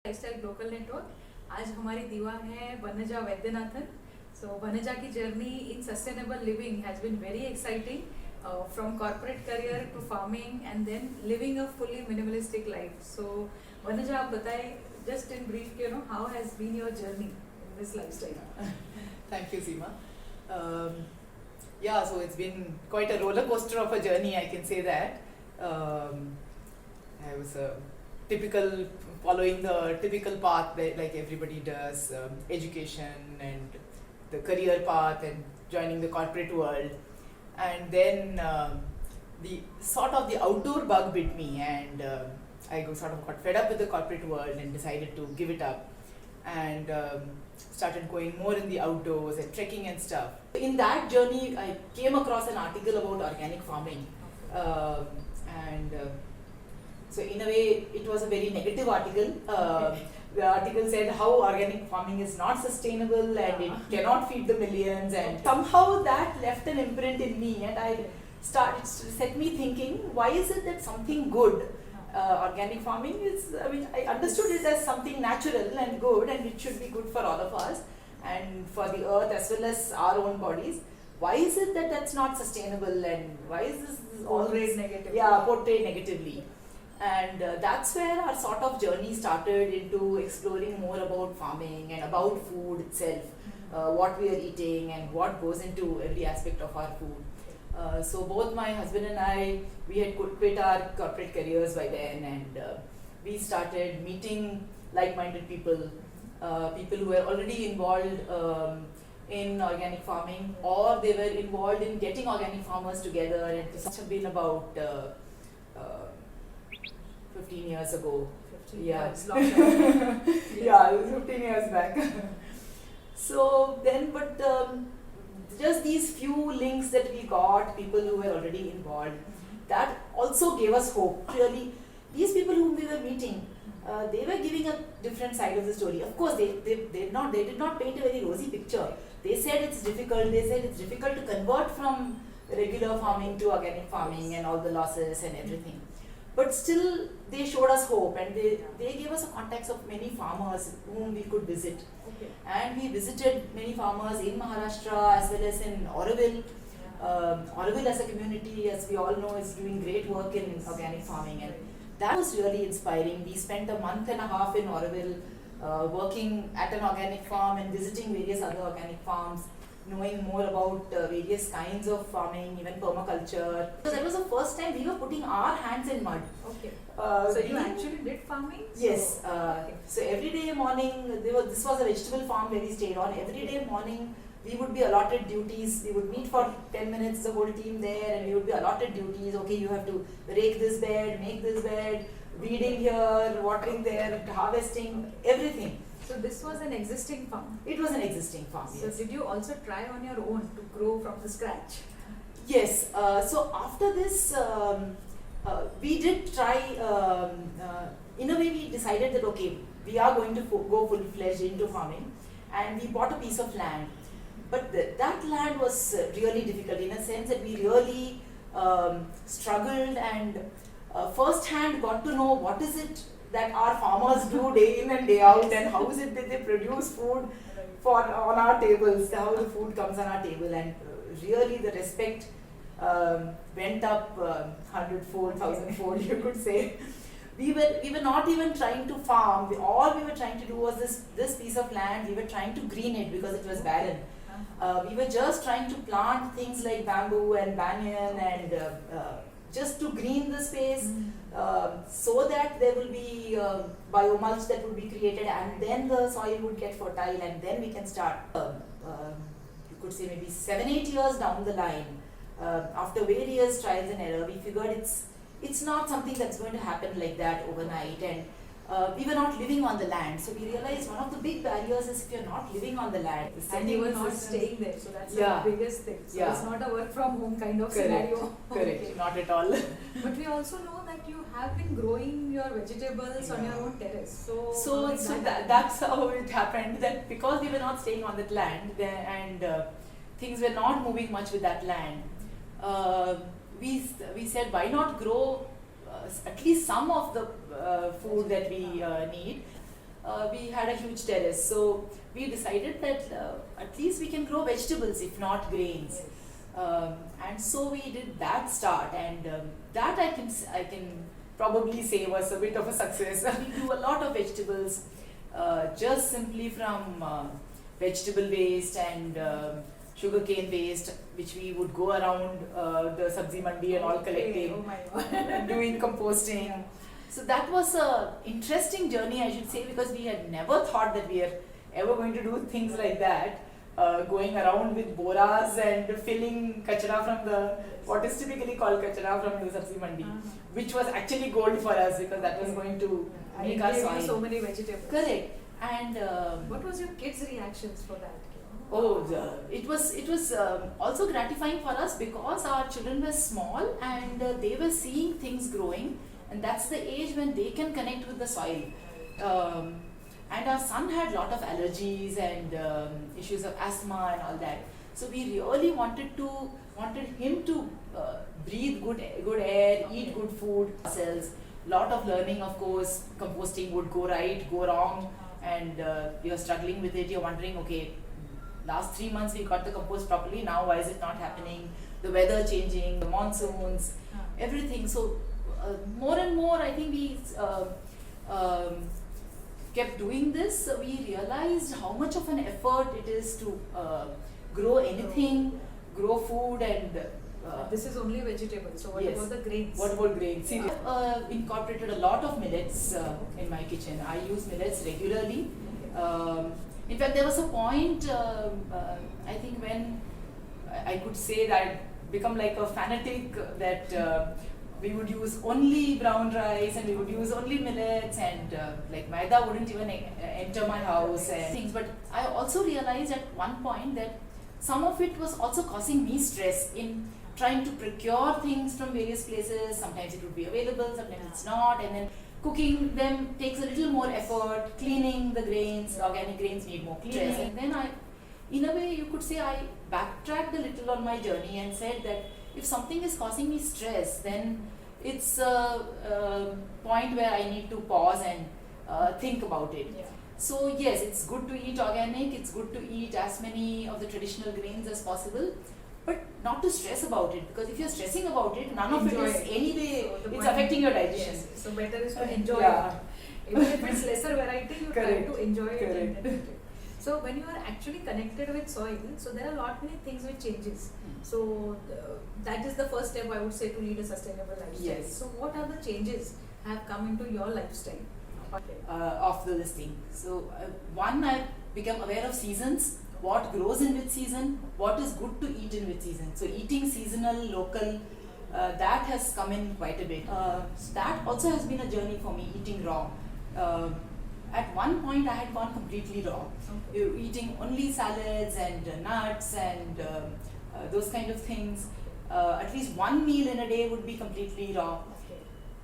Lifestyle Glocal network. आज हमारी दीवा है वनजा वैद्यनाथन। सो वनजा की journey in sustainable living has been very exciting from corporate career to farming and then living a fully minimalistic life. So Vanaja, आप बताएं just in brief, how has been your journey in this lifestyle? Thank you, Seema. Yeah, so it's been quite a roller coaster of a journey, I can say that. I was following the typical path that like everybody does, education and the career path and joining the corporate world. And then the outdoor bug bit me, and I got fed up with the corporate world and decided to give it up. And started going more in the outdoors and trekking and stuff. In that journey, I came across an article about organic farming, and so in a way, it was a very negative article. The article said how organic farming is not sustainable and it cannot feed the millions, and somehow that left an imprint in me, and set me thinking, why is it that something good, organic farming is, I understood it as something natural and good, and it should be good for all of us and for the earth as well as our own bodies. Why is it that that's not sustainable, and why is this Always negative? Portrayed negatively? And that's where our sort of journey started into exploring more about farming and about food itself, what we are eating and what goes into every aspect of our food. So both my husband and I, we had quit our corporate careers by then, and we started meeting like-minded people, people who were already involved in organic farming, or they were involved in getting organic farmers together. And it must have been about 15 years ago. 15 Yeah. years, long time. Yeah, it was 15 years back. So then, but just these few links that we got, people who were already involved, that also gave us hope. Really, these people whom we were meeting, they were giving a different side of the story. Of course, they did not paint a very rosy picture. They said it's difficult. They said it's difficult to convert from regular farming to organic farming and all the losses and everything. But still, they showed us hope, and they gave us a contacts of many farmers whom we could visit. Okay. And we visited many farmers in Maharashtra as well as in Auroville. Auroville as a community, as we all know, is doing great work in organic farming, and that was really inspiring. We spent a month and a half in Auroville working at an organic farm and visiting various other organic farms, knowing more about various kinds of farming, even permaculture. So that was the first time we were putting our hands in mud. Okay. So you actually did farming? Yes. Okay. So every day morning, this was a vegetable farm where we stayed on. Every day morning, we would be allotted duties. We would meet for 10 minutes, the whole team there, and we would be allotted duties. Okay, you have to rake this bed, make this bed, weeding here, watering there, harvesting, everything. So this was an existing farm? It was an existing farm, So yes. did you also try on your own to grow from the scratch? Yes. So after this, we did try. In a way, we decided that okay, we are going to go full-fledged into farming, and we bought a piece of land. But that land was really difficult in a sense that we really struggled and first-hand got to know what is it that our farmers do day in and day out, and how is it that they produce food on our tables, how the food comes on our table, and really the respect went up 100-fold, 1,000-fold, you could say. We were not even trying to farm. All we were trying to do was this piece of land. We were trying to green it because it was barren. We were just trying to plant things like bamboo and banyan, and just to green the space, so that there will be biomulch that would be created, and then the soil would get fertile, and then we can start. You could say maybe 7-8 years down the line, after various trials and error, we figured it's not something that's going to happen like that overnight, and we were not living on the land. So we realized one of the big barriers is if you're not living on the land. And you were not staying there, so that's Yeah. the biggest thing. So Yeah. it's not a work from home kind of Correct. scenario. Correct, Okay. not at all. But we also know that you have been growing your vegetables on your Yeah. own terrace. So So that's how it happened, that because we were not staying on that land and things were not moving much with that land, we said, why not grow at least some of the food that we need we had a huge terrace. So we decided that at least we can grow vegetables, if not grains. And so we did that start, and that I can probably say was a bit of a success. We grew a lot of vegetables, just simply from vegetable waste and sugarcane waste, which we would go around the sabzi mandi and all collecting, Oh my God. and doing composting. Yeah. So that was a interesting journey, I should say, because we had never thought that we are ever going to do things like that. Going around with boras and filling kachara from the, what is typically called kachara from the sabzi mandi, which was actually gold for us because that was going to And make it our gave you soil. so many vegetables. Correct. And What was your kids' reactions for that? it was also gratifying for us because our children were small and they were seeing things growing, and that's the age when they can connect with the soil. And our son had a lot of allergies and issues of asthma and all that. So we really wanted him to breathe good air, eat good food ourselves. Lot of learning, of course. Composting would go right, go wrong, and you're struggling with it. You're wondering, okay, last 3 months we got the compost properly. Now why is it not happening? The weather changing, the monsoons, everything. So more and more, I think we kept doing this. We realized how much of an effort it is to grow anything, grow food, and This is only vegetables. So what yes. about the grains? What about grains? See, I've incorporated a lot of millets in my kitchen. I use millets regularly. In fact, there was a point, I think, when I could say that I'd become like a fanatic that we would use only brown rice and we would use only millets, and like maida wouldn't even enter my house and things. But I also realized at one point that some of it was also causing me stress in trying to procure things from various places. Sometimes it would be available, sometimes it's not, and then cooking them takes a little more effort. Cleaning the grains, organic grains need more cleaning. And then in a way, you could say I backtracked a little on my journey and said that if something is causing me stress, then it's a point where I need to pause and think about it. Yeah. So yes, it's good to eat organic, it's good to eat as many of the traditional grains as possible, but not to stress about it, because if you're stressing about it, none of Enjoy it is it. anyway, So the it's point- affecting your digestion. Yes. So better is to enjoy Yeah. it. Even if it's lesser variety, you try Correct. to enjoy it. And Correct. then eat it. So when you are actually connected with soil, so there are a lot many things which changes. So that is the first step, I would say, to lead a sustainable lifestyle. Yes. So what are the changes have come into your lifestyle? Of the listing. So one, I become aware of seasons, what grows in which season, what is good to eat in which season. So eating seasonal, local, that has come in quite a bit. That also has been a journey for me, eating raw. At one point I had gone completely raw. Okay. You're eating only salads and nuts and those kind of things. At least one meal in a day would be completely raw. Okay.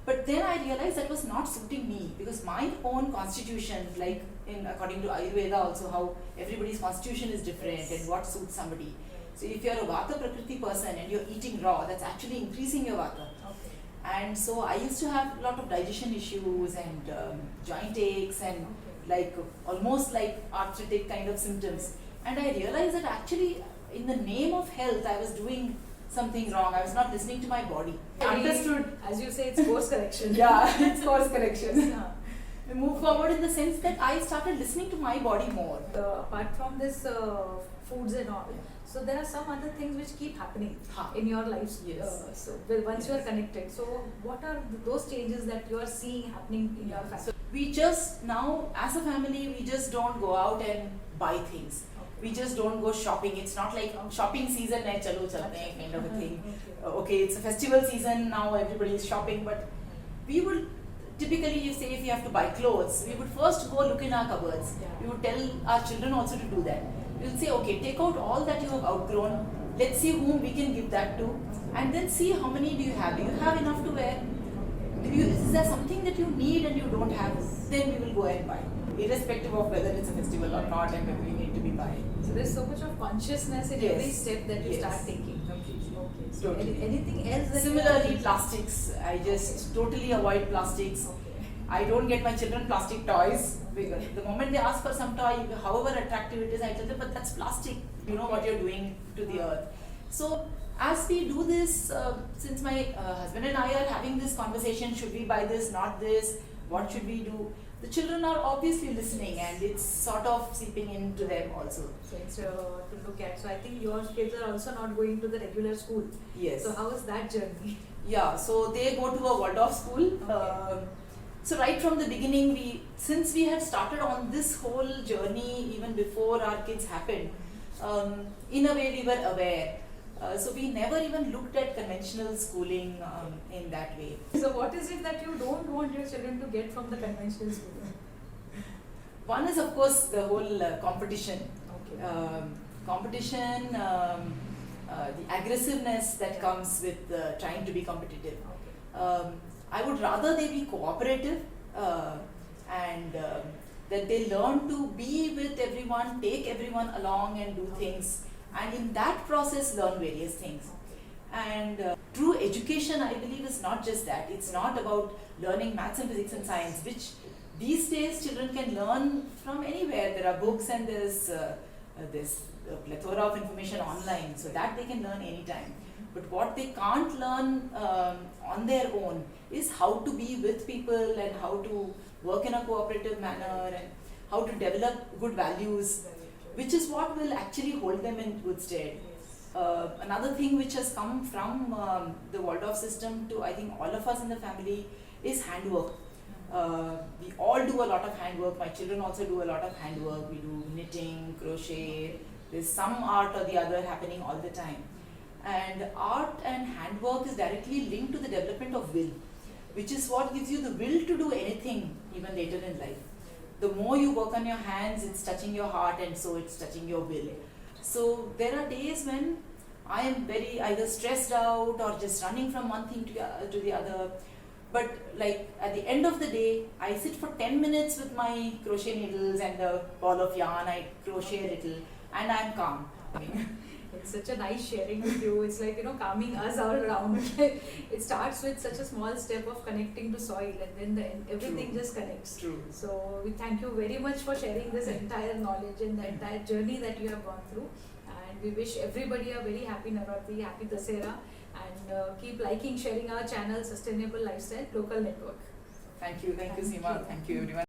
But then I realized that was not suiting me, because my own constitution, like according to Ayurveda also, how everybody's constitution is different Yes. and what suits somebody. So if you're a Vata Prakriti person and you're eating raw, that's actually increasing your Vata. Okay. And so I used to have a lot of digestion issues and joint aches and like almost like arthritic kind of symptoms. And I realized that actually in the name of health, I was doing something wrong. I was not listening to my body. I understood. As you say, it's course correction. Yeah, it's course correction. Yeah. We move forward in the sense that I started listening to my body more. Apart from this foods and all, so there are some other things which keep happening Ha. in your life. Yes. Once you are connected, so what are those changes that you are seeing happening in your family? So we just now, as a family, we just don't go out and buy things. We just don't go shopping. It's not like shopping season hai, chalo chalte hain kind of a thing. Okay, it's a festival season, now everybody is shopping, but we would typically, you say if you have to buy clothes, we would first go look in our cupboards. Yeah. We would tell our children also to do that. We would say, okay, take out all that you have outgrown, let's see whom we can give that to, and then see how many do you have. Do you have enough to wear? Is there something that you need and you don't have? Then we will go and buy, irrespective of whether it's a festival or not and whether we need to be buying. So there's so much of consciousness in Yes. every step that you Yes. start taking. Completely. Okay. So Totally. anything else that you Similarly, are- plastics. I just totally avoid plastics. Okay. I don't get my children plastic toys. Because the moment they ask for some toy, however attractive it is, I tell them, but that's plastic. You know what you're doing to the earth. So as we do this, since my husband and I are having this conversation, should we buy this, not this, what should we do? The children are obviously listening, and it's sort of seeping into them also. So it's to look at. So I think your kids are also not going to the regular school. Yes. So how is that journey? Yeah, so they go to a Waldorf school. Okay. So right from the beginning, since we had started on this whole journey even before our kids happened, in a way we were aware. So we never even looked at conventional schooling in that way. So what is it that you don't want your children to get from the conventional school? One is of course the whole competition. Okay. Competition, the aggressiveness that comes with trying to be competitive. Okay. I would rather they be cooperative and that they learn to be with everyone, take everyone along and do things, and in that process learn various things. And true education, I believe, is not just that. It's not about learning maths and physics and science, which these days children can learn from anywhere. There are books and there's this plethora of information online, so that they can learn anytime. But what they can't learn on their own is how to be with people and how to work in a cooperative manner and how to develop good values, which is what will actually hold them in good stead. Another thing which has come from the Waldorf system to, I think, all of us in the family is handwork. We all do a lot of handwork. My children also do a lot of handwork. We do knitting, crochet. There's some art or the other happening all the time. And art and handwork is directly linked to the development of will, which is what gives you the will to do anything even later in life. The more you work on your hands, it's touching your heart, and so it's touching your will. So there are days when I am very either stressed out or just running from one thing to the other. But like at the end of the day, I sit for 10 minutes with my crochet needles and a ball of yarn, I crochet a little, and I'm calm. It's such a nice sharing with you. It's like, calming us all around. It starts with such a small step of connecting to soil, and then everything True. just connects. True. So we thank you very much for sharing this entire knowledge and the entire journey that you have gone through. And we wish everybody a very happy Navratri, happy Dasera, and keep liking, sharing our channel, Sustainable Lifestyle Local Network. Thank you, Thank Seema. you. Thank you, everyone.